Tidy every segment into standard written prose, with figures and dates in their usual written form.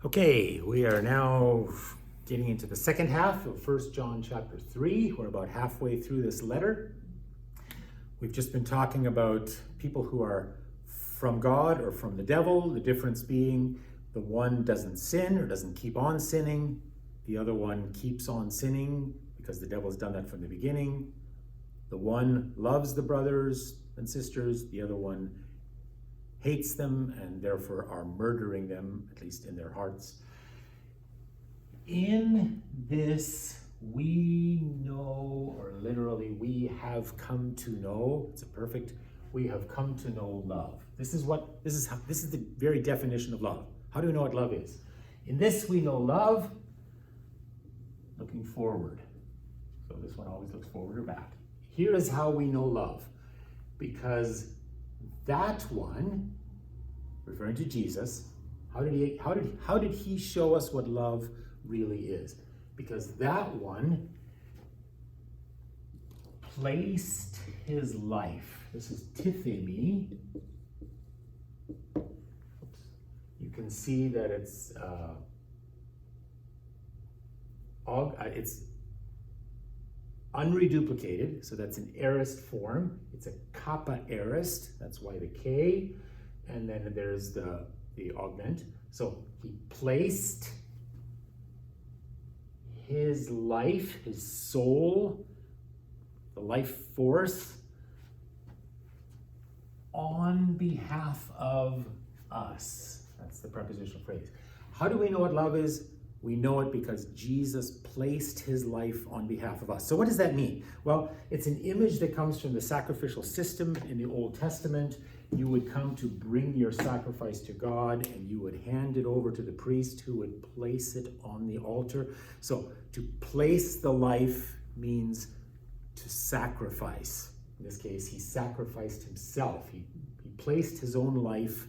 Okay, we are now getting into the second half of 1 John chapter 3. We're about halfway through this letter. We've just been talking about people who are from God or from the devil, the difference being the one doesn't sin or doesn't keep on sinning, the other one keeps on sinning because the devil's done that from the beginning. The one loves the brothers and sisters, the other one hates them and therefore are murdering them, at least in their hearts. In this, we know, or literally, we have come to know, it's a perfect, we have come to know love. This is the very definition of love. How do we know what love is? In this, we know love, looking forward. So this one always looks forward or back. Here is how we know love. Because that one, referring to Jesus, how did he show us what love really is? Because that one placed his life. This is tithemi. You can see that it's unreduplicated, so that's an aorist form. It's a kappa aorist, that's why the K, and then there's the augment. So he placed his life, his soul, the life force, on behalf of us. That's the prepositional phrase. How do we know what love is? We know it because Jesus placed his life on behalf of us. So what does that mean? Well, it's an image that comes from the sacrificial system in the Old Testament. You would come to bring your sacrifice to God and you would hand it over to the priest who would place it on the altar. So to place the life means to sacrifice. In this case, he sacrificed himself. He placed his own life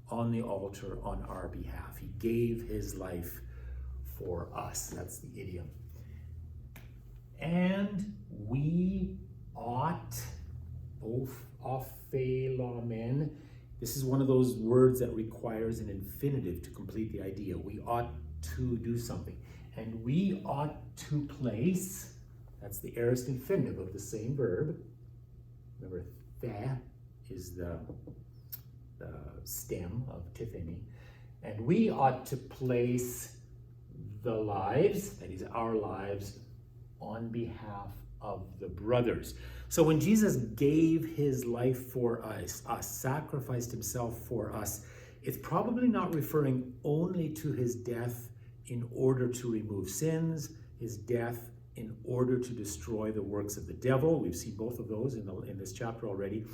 on the altar on our behalf. He gave his life for us. That's the idiom. And we ought, ophelamen, this is one of those words that requires an infinitive to complete the idea. We ought to do something. And we ought to place, that's the aorist infinitive of the same verb. Remember, the is the stem of tithemi. And we ought to place the lives, that is our lives, on behalf of the brothers. So when Jesus gave his life for us, sacrificed himself for us, it's probably not referring only to his death in order to remove sins, his death in order to destroy the works of the devil. We've seen both of those in this chapter already.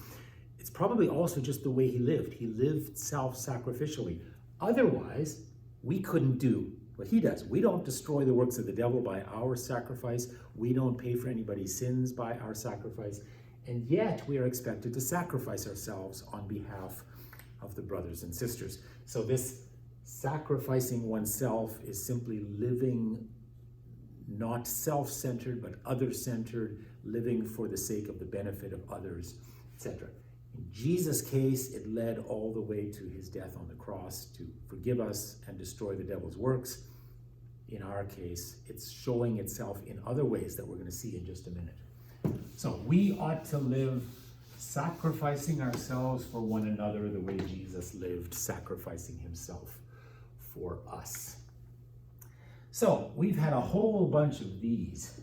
It's probably also just the way he lived. He lived self-sacrificially. Otherwise, we couldn't do what he does. We don't destroy the works of the devil by our sacrifice. We don't pay for anybody's sins by our sacrifice. And yet we are expected to sacrifice ourselves on behalf of the brothers and sisters. So this sacrificing oneself is simply living not self-centered, but other-centered, living for the sake of the benefit of others, etc. In Jesus' case, it led all the way to his death on the cross to forgive us and destroy the devil's works. In our case, it's showing itself in other ways that we're going to see in just a minute. So we ought to live sacrificing ourselves for one another the way Jesus lived, sacrificing himself for us. So we've had a whole bunch of these.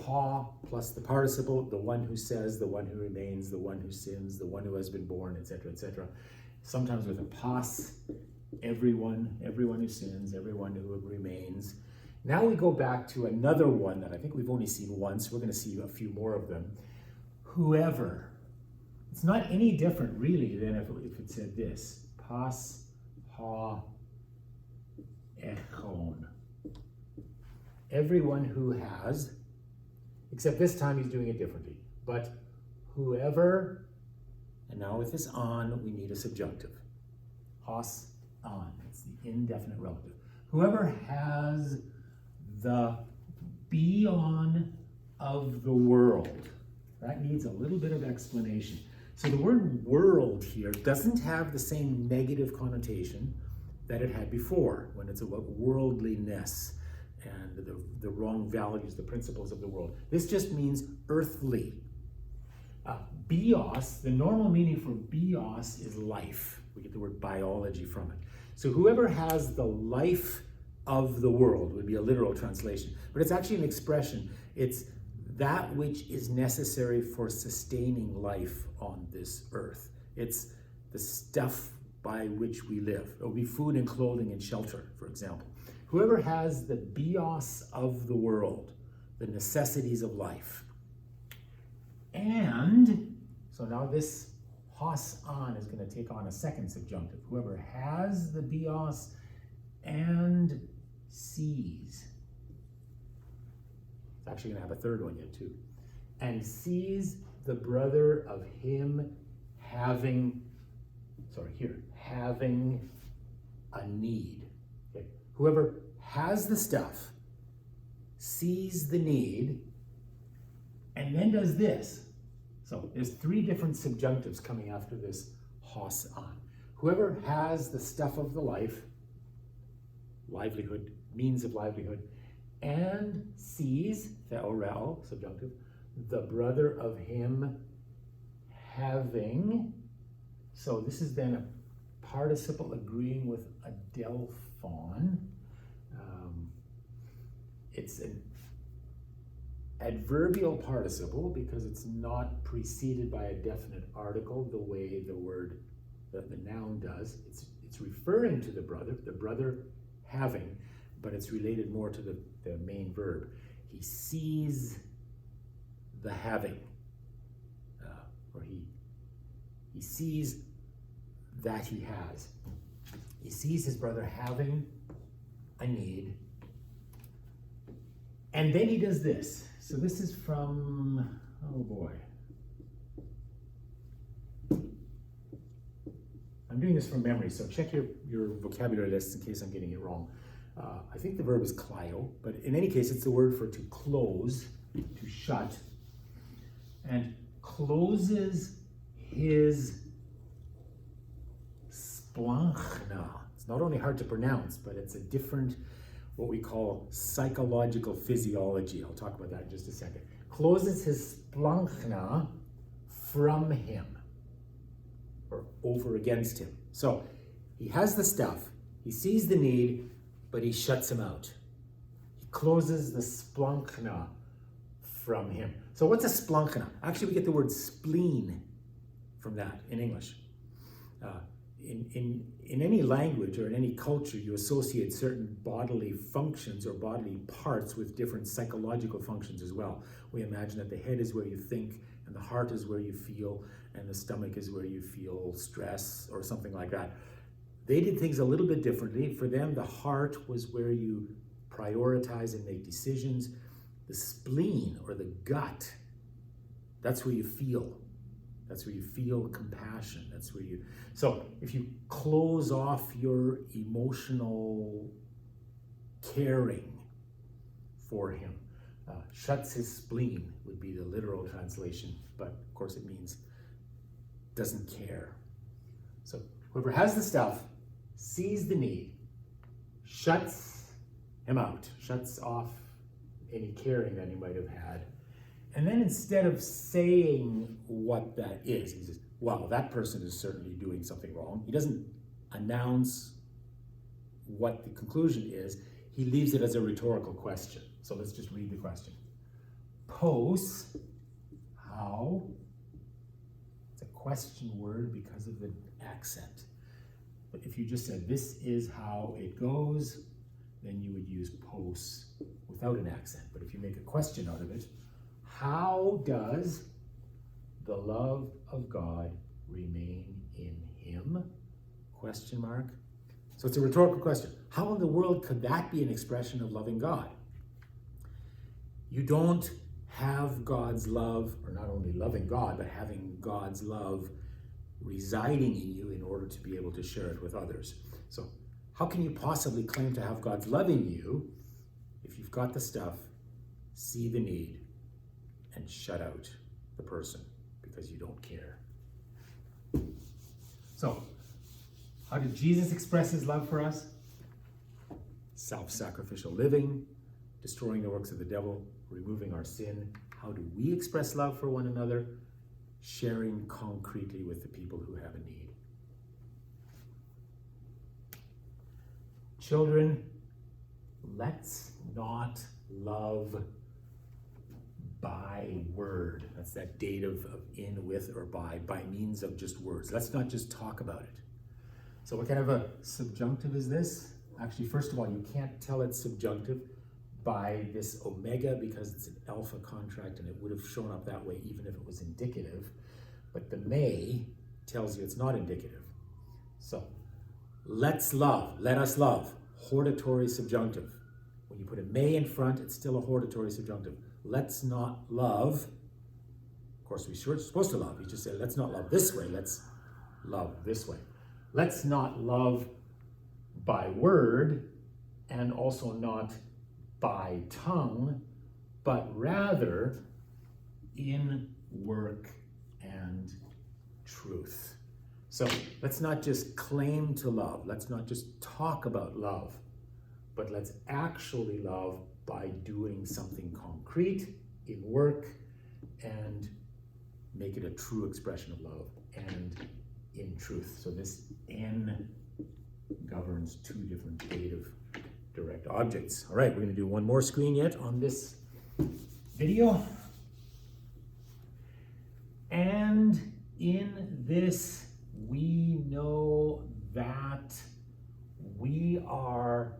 Ha plus the participle, the one who says, the one who remains, the one who sins, the one who has been born, etc., etc. Sometimes with a pas, everyone who sins, everyone who remains. Now we go back to another one that I think we've only seen once. We're going to see a few more of them. Whoever. It's not any different really than if it said this. Pas, ha, echon. Everyone who has, except this time he's doing it differently. But whoever, and now with this on, we need a subjunctive. Has, on. It's the indefinite relative. Whoever has the be on of the world. That needs a little bit of explanation. So the word world here doesn't have the same negative connotation that it had before when it's about worldliness and the wrong values, the principles of the world. This just means earthly. Bios, the normal meaning for bios is life. We get the word biology from it. So whoever has the life of the world would be a literal translation, but it's actually an expression. It's that which is necessary for sustaining life on this earth. It's the stuff by which we live. It will be food and clothing and shelter, for example. Whoever has the bios of the world, the necessities of life. And, so now this hos on is going to take on a second subjunctive. Whoever has the bios and sees. It's actually going to have a third one yet too. And sees the brother of him having a need. Okay. Whoever has the stuff, sees the need, and then does this. So there's three different subjunctives coming after this hos on. Whoever has the stuff of the life, livelihood, means of livelihood, and sees, theorel, subjunctive, the brother of him having. So this is then a participle agreeing with adelphon. It's an adverbial participle because it's not preceded by a definite article the way the noun does. It's referring to the brother having, but it's related more to the main verb. He sees the having, or he sees that he has. He sees his brother having a need, and then he does this. So this is from, oh boy. I'm doing this from memory, so check your vocabulary list in case I'm getting it wrong. I think the verb is klio, but in any case, it's the word for to close, to shut, and closes his splanchna. It's not only hard to pronounce, but it's a different, what we call psychological physiology. I'll talk about that in just a second. Closes his splanchna from him, or over against him. So he has the stuff, he sees the need, but he shuts him out. He closes the splanchna from him. So what's a splanchna? Actually, we get the word spleen from that in English. In any language or in any culture, you associate certain bodily functions or bodily parts with different psychological functions as well. We imagine that the head is where you think, and the heart is where you feel, and the stomach is where you feel stress or something like that. They did things a little bit differently. For them, the heart was where you prioritize and make decisions. The spleen or the gut, that's where you feel. That's where you feel compassion. That's where you, so if you close off your emotional caring for him, shuts his spleen would be the literal translation, but of course it means doesn't care. So whoever has the stuff, sees the need, shuts him out, shuts off any caring that he might have had. And then instead of saying what that is, he says, well, that person is certainly doing something wrong. He doesn't announce what the conclusion is. He leaves it as a rhetorical question. So let's just read the question. Pos, how? It's a question word because of the accent. But if you just said, this is how it goes, then you would use pos without an accent. But if you make a question out of it, how does the love of God remain in him? Question mark. So it's a rhetorical question. How in the world could that be an expression of loving God? You don't have God's love, or not only loving God, but having God's love residing in you in order to be able to share it with others. So how can you possibly claim to have God's love in you if you've got the stuff, see the need, and shut out the person because you don't care? So, how did Jesus express his love for us? Self-sacrificial living, destroying the works of the devil, removing our sin. How do we express love for one another? Sharing concretely with the people who have a need. Children, let's not love by word. That's that dative of in, with, or by means of just words. Let's not just talk about it. So what kind of a subjunctive is this? Actually, first of all, you can't tell it's subjunctive by this omega because it's an alpha contract and it would have shown up that way even if it was indicative. But the may tells you it's not indicative. So, let's love, let us love, hortatory subjunctive. When you put a may in front, it's still a hortatory subjunctive. Let's not love. Of course, we're supposed to love. You just say, let's not love this way, let's love this way. Let's not love by word and also not by tongue, but rather in work and truth. So let's not just claim to love. Let's not just talk about love, but let's actually love by doing something concrete in work and make it a true expression of love and in truth. So this N governs two different dative direct objects. All right, we're going to do one more screen yet on this video. And in this, we know that we are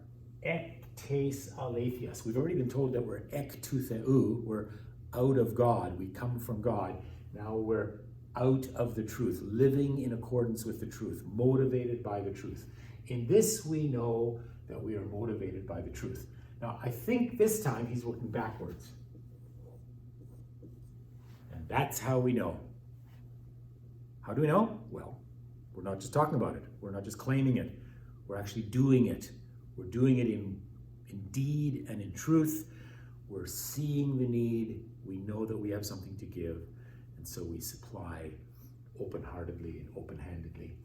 ektes aletheos. We've already been told that we're ek to theou, we're out of God, we come from God. Now we're out of the truth, living in accordance with the truth, motivated by the truth. In this, we know that we are motivated by the truth. Now, I think this time he's working backwards. And that's how we know. How do we know? Well, we're not just talking about it. We're not just claiming it. We're actually doing it. We're doing it in deed and in truth. We're seeing the need. We know that we have something to give. And so we supply open-heartedly and open-handedly.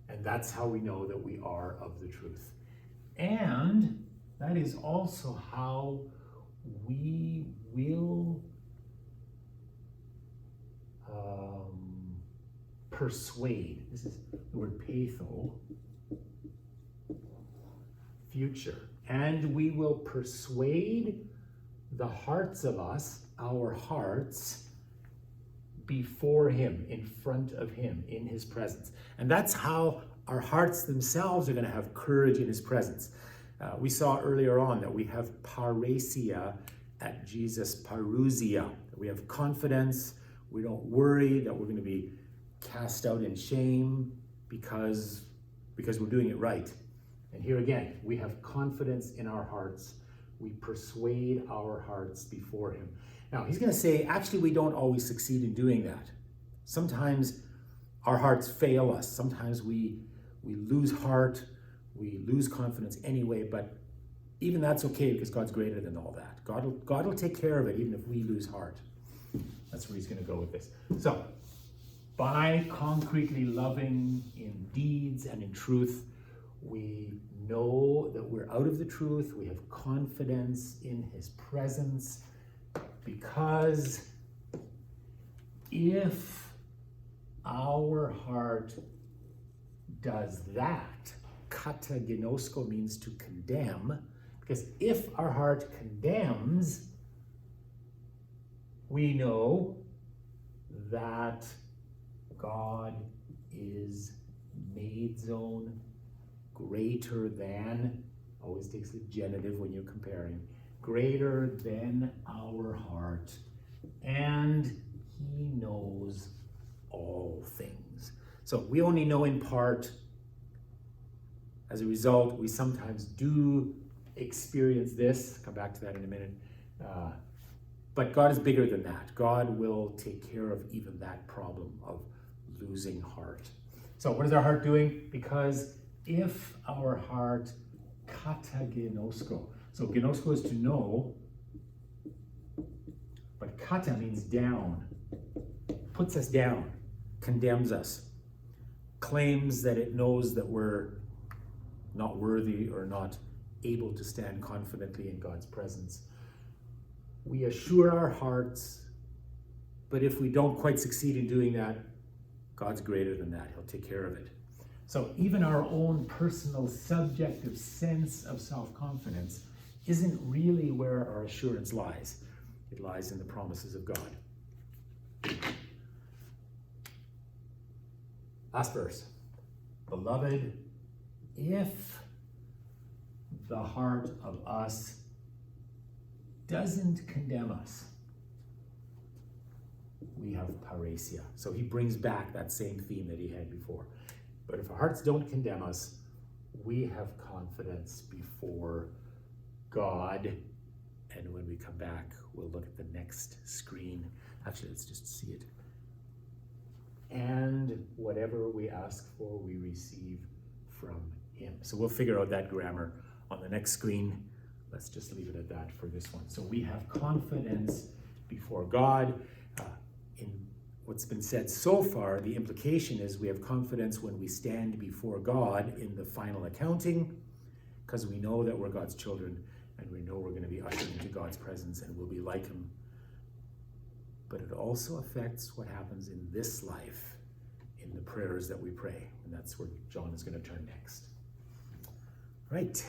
And that's how we know that we are of the truth. And that is also how we will persuade. This is the word peitho, future. And we will persuade the hearts of us, our hearts, before him, in front of him, in his presence. And that's how our hearts themselves are going to have courage in his presence. We saw earlier on that we have parousia at Jesus' parousia. We have confidence. We don't worry that we're going to be cast out in shame because we're doing it right. And here again, we have confidence in our hearts. We persuade our hearts before him. Now, he's going to say, actually, we don't always succeed in doing that. Sometimes our hearts fail us. Sometimes we lose heart. We lose confidence anyway, but even that's okay because God's greater than all that. God will take care of it even if we lose heart. That's where he's going to go with this. So, by concretely loving in deeds and in truth, we know that we're out of the truth. We have confidence in his presence. Because if our heart does that, kataginosko means to condemn, because if our heart condemns, we know that God is maidzone, greater than, always takes the genitive when you're comparing, greater than our heart, and he knows all things. So we only know in part. As a result, we sometimes do experience this. Come back to that in a minute. But God is bigger than that. God will take care of even that problem of losing heart. So what is our heart doing? Because if our heart kataginosko, so ginosko is to know, but kata means down, puts us down, condemns us. claims that it knows that we're not worthy or not able to stand confidently in God's presence. We assure our hearts, but if we don't quite succeed in doing that, God's greater than that. He'll take care of it. So even our own personal subjective sense of self-confidence isn't really where our assurance lies. It lies in the promises of God. Last verse. Beloved, if the heart of us doesn't condemn us, we have parousia. So he brings back that same theme that he had before. But if our hearts don't condemn us, we have confidence before God. And when we come back, we'll look at the next screen. Actually, let's just see it. And whatever we ask for, we receive from him. So we'll figure out that grammar on the next screen. Let's just leave it at that for this one. So we have confidence before God. In what's been said so far, the implication is we have confidence when we stand before God in the final accounting, because we know that we're God's children and we know we're going to be ushered into God's presence and we'll be like him. But it also affects what happens in this life, in the prayers that we pray. And that's where John is going to turn next. Right.